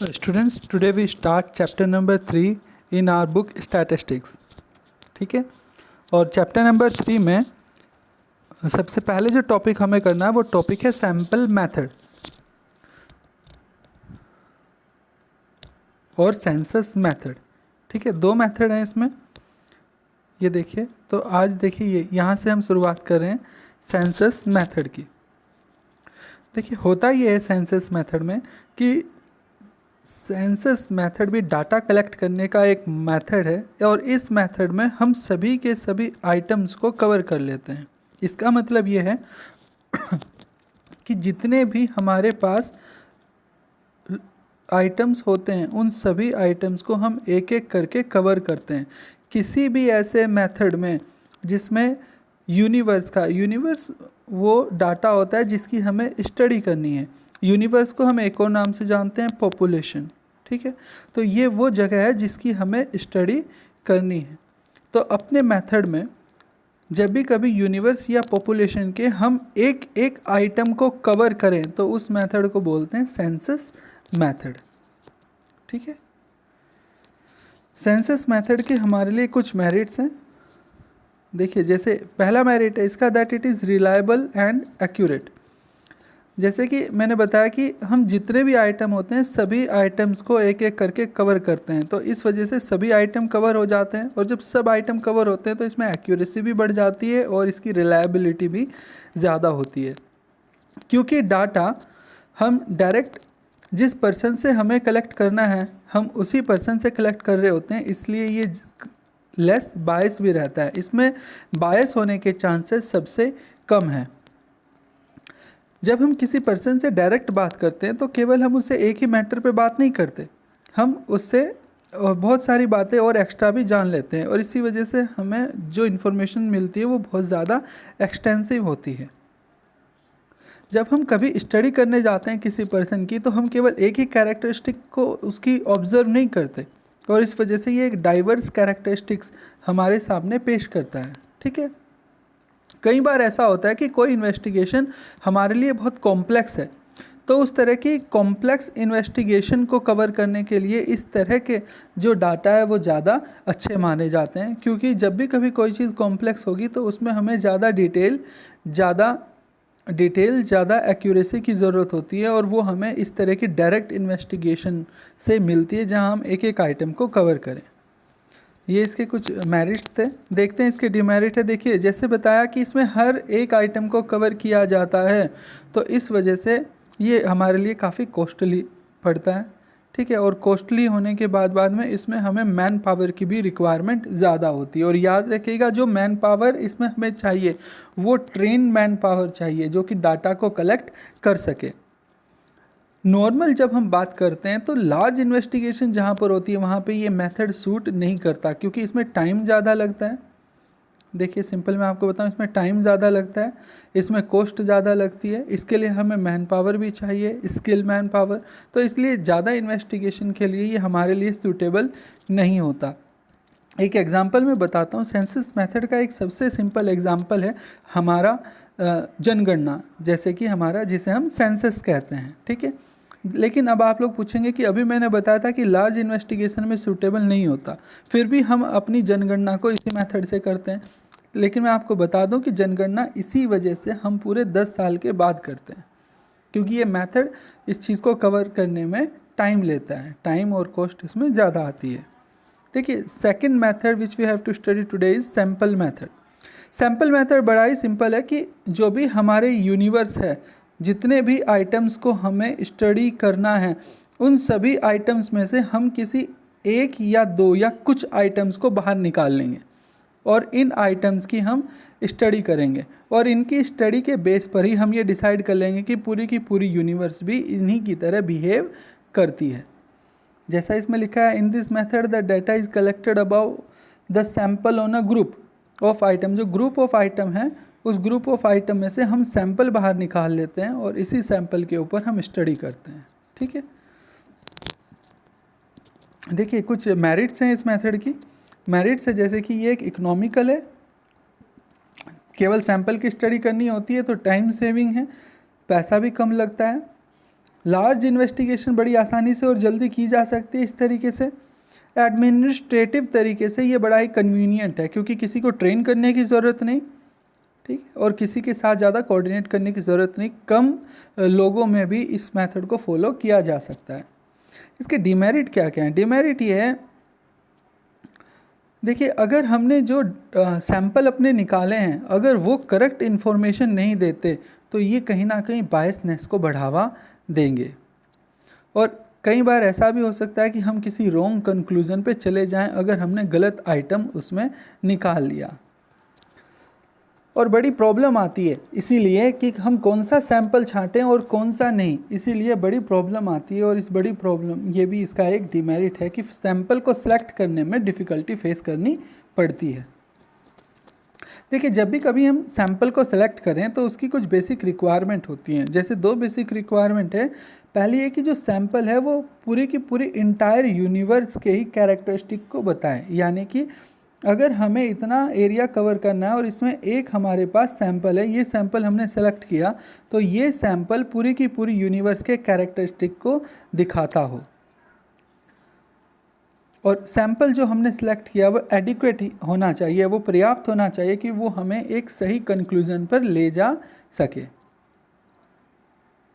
Students, today we start chapter number 3 in our book Statistics. ठीक है, और chapter number 3 में सबसे पहले जो टॉपिक हमें करना है वो टॉपिक है सैम्पल मेथड और सेंसस मेथड. ठीक है, दो मेथड हैं इसमें. ये देखिए, तो आज देखिए यहाँ से हम शुरुआत कर रहे हैं सेंसस मेथड की. देखिए, होता ये है सेंसस मेथड में कि सेंसस मेथड भी डाटा कलेक्ट करने का एक मेथड है और इस मेथड में हम सभी के सभी आइटम्स को कवर कर लेते हैं. इसका मतलब ये है कि जितने भी हमारे पास आइटम्स होते हैं उन सभी आइटम्स को हम एक एक करके कवर करते हैं. किसी भी ऐसे मेथड में जिसमें यूनिवर्स वो डाटा होता है जिसकी हमें स्टडी करनी है. यूनिवर्स को हम एक और नाम से जानते हैं पॉपुलेशन. ठीक है, तो ये वो जगह है जिसकी हमें स्टडी करनी है. तो अपने मेथड में जब भी कभी यूनिवर्स या पॉपुलेशन के हम एक एक आइटम को कवर करें तो उस मेथड को बोलते हैं सेंसस मेथड. ठीक है, सेंसस मेथड के हमारे लिए कुछ मेरिट्स हैं. देखिए, जैसे पहला मेरिट है इसका that it is reliable and accurate. जैसे कि मैंने बताया कि हम जितने भी आइटम होते हैं सभी आइटम्स को एक एक करके कवर करते हैं, तो इस वजह से सभी आइटम कवर हो जाते हैं. और जब सब आइटम कवर होते हैं तो इसमें एक्यूरेसी भी बढ़ जाती है और इसकी रिलायबिलिटी भी ज़्यादा होती है. क्योंकि डाटा हम डायरेक्ट जिस पर्सन से हमें कलेक्ट करना है हम उसी पर्सन से कलेक्ट कर रहे होते हैं, इसलिए ये लेस बायस भी रहता है. इसमें बायस होने के चांसेस सबसे कम हैं. जब हम किसी पर्सन से डायरेक्ट बात करते हैं तो केवल हम उससे एक ही मैटर पे बात नहीं करते, हम उससे बहुत सारी बातें और एक्स्ट्रा भी जान लेते हैं और इसी वजह से हमें जो इन्फॉर्मेशन मिलती है वो बहुत ज़्यादा एक्सटेंसिव होती है. जब हम कभी स्टडी करने जाते हैं किसी पर्सन की तो हम केवल एक ही कैरेक्टरिस्टिक को उसकी ऑब्ज़र्व नहीं करते और इस वजह से ये एक डाइवर्स कैरेक्टरिस्टिक्स हमारे सामने पेश करता है. ठीक है, कई बार ऐसा होता है कि कोई इन्वेस्टिगेशन हमारे लिए बहुत कॉम्प्लेक्स है, तो उस तरह की कॉम्प्लेक्स इन्वेस्टिगेशन को कवर करने के लिए इस तरह के जो डाटा है वो ज़्यादा अच्छे माने जाते हैं. क्योंकि जब भी कभी कोई चीज़ कॉम्प्लेक्स होगी तो उसमें हमें ज़्यादा डिटेल ज़्यादा एक्यूरेसी की ज़रूरत होती है और वो हमें इस तरह की डायरेक्ट इन्वेस्टिगेशन से मिलती है जहाँ हम एक एक आइटम को कवर करें. ये इसके कुछ मेरिट्स थे. देखते हैं इसके डिमेरिट है. देखिए, जैसे बताया कि इसमें हर एक आइटम को कवर किया जाता है तो इस वजह से ये हमारे लिए काफ़ी कॉस्टली पड़ता है. ठीक है, और कॉस्टली होने के बाद में इसमें हमें मैन पावर की भी रिक्वायरमेंट ज़्यादा होती है. और याद रखिएगा, जो मैन पावर इसमें हमें चाहिए वो ट्रेन मैन पावर चाहिए जो कि डाटा को कलेक्ट कर सके. नॉर्मल जब हम बात करते हैं तो लार्ज इन्वेस्टिगेशन जहाँ पर होती है वहाँ पे ये मेथड सूट नहीं करता क्योंकि इसमें टाइम ज़्यादा लगता है. देखिए, सिंपल मैं आपको बताऊँ, इसमें टाइम ज़्यादा लगता है, इसमें कॉस्ट ज़्यादा लगती है, इसके लिए हमें मैन पावर भी चाहिए, स्किल मैन पावर. तो इसलिए ज़्यादा इन्वेस्टिगेशन के लिए ये हमारे लिए सूटेबल नहीं होता. एक एग्जाम्पल मैं बताता हूँ. सेंसस मेथड का एक सबसे सिंपल एग्जाम्पल है हमारा जनगणना, जैसे कि हमारा जिसे हम सेंसस कहते हैं. ठीक है, लेकिन अब आप लोग पूछेंगे कि अभी मैंने बताया था कि लार्ज इन्वेस्टिगेशन में सूटेबल नहीं होता, फिर भी हम अपनी जनगणना को इसी मेथड से करते हैं. लेकिन मैं आपको बता दूं कि जनगणना इसी वजह से हम पूरे 10 साल के बाद करते हैं क्योंकि ये मेथड इस चीज़ को कवर करने में टाइम लेता है. टाइम और कॉस्ट इसमें ज़्यादा आती है. देखिए, second method which we have to study today is sample method. Sample method बड़ा ही सिंपल है कि जो भी हमारे यूनिवर्स है, जितने भी आइटम्स को हमें स्टडी करना है उन सभी आइटम्स में से हम किसी एक या दो या कुछ आइटम्स को बाहर निकाल लेंगे और इन आइटम्स की हम स्टडी करेंगे और इनकी स्टडी के बेस पर ही हम ये डिसाइड कर लेंगे कि की पूरी यूनिवर्स भी इन्हीं की तरह बिहेव करती है. जैसा इसमें लिखा है, in this method the data is collected about the sample on a group of item. जो ग्रुप ऑफ आइटम है उस ग्रुप ऑफ आइटम में से हम सैंपल बाहर निकाल लेते हैं और इसी सैंपल के ऊपर हम स्टडी करते हैं. ठीक है, देखिए कुछ मेरिट्स हैं इस मेथड की. मेरिट्स है जैसे कि ये एक इकोनॉमिकल है, केवल सैंपल की स्टडी करनी होती है तो टाइम सेविंग है, पैसा भी कम लगता है. लार्ज इन्वेस्टिगेशन बड़ी आसानी से और जल्दी की जा सकती है इस तरीके से। एडमिनिस्ट्रेटिव तरीके से ये बड़ा ही कन्वीनियंट है, क्योंकि किसी को ट्रेन करने की ज़रूरत नहीं, ठीक है, और किसी के साथ ज़्यादा कोऑर्डिनेट करने की ज़रूरत नहीं, कम लोगों में भी इस मेथड को फॉलो किया जा सकता है। इसके डिमेरिट क्या क्या हैं? डिमेरिट ये है, देखिए अगर हमने जो सैंपल अपने निकाले हैं अगर वो करेक्ट इन्फॉर्मेशन नहीं देते तो ये कहीं ना कहीं बायसनेस को बढ़ावा देंगे, और कई बार ऐसा भी हो सकता है कि हम किसी रॉन्ग कंक्लूजन पे चले जाएं अगर हमने गलत आइटम उसमें निकाल लिया। और बड़ी प्रॉब्लम आती है इसीलिए कि हम कौन सा सैंपल छांटें और कौन सा नहीं, इसीलिए बड़ी प्रॉब्लम आती है। और इस बड़ी प्रॉब्लम ये भी इसका एक डिमेरिट है कि सैंपल को सिलेक्ट करने में डिफ़िकल्टी फेस करनी पड़ती है। देखिए जब भी कभी हम सैंपल को सिलेक्ट करें तो उसकी कुछ बेसिक रिक्वायरमेंट होती हैं। जैसे 2 बेसिक रिक्वायरमेंट है। पहली है कि जो सैंपल है वो पूरी की पूरी इंटायर यूनिवर्स के ही कैरेक्टरिस्टिक को बताए, यानी कि अगर हमें इतना एरिया कवर करना है और इसमें एक हमारे पास सैंपल है, ये सैंपल हमने सेलेक्ट किया तो ये सैंपल पूरी की पूरी यूनिवर्स के कैरेक्टरिस्टिक को दिखाता हो, और सैंपल जो हमने सेलेक्ट किया वो एडिक्वेट होना चाहिए, वो पर्याप्त होना चाहिए कि वो हमें एक सही कंक्लूजन पर ले जा सके।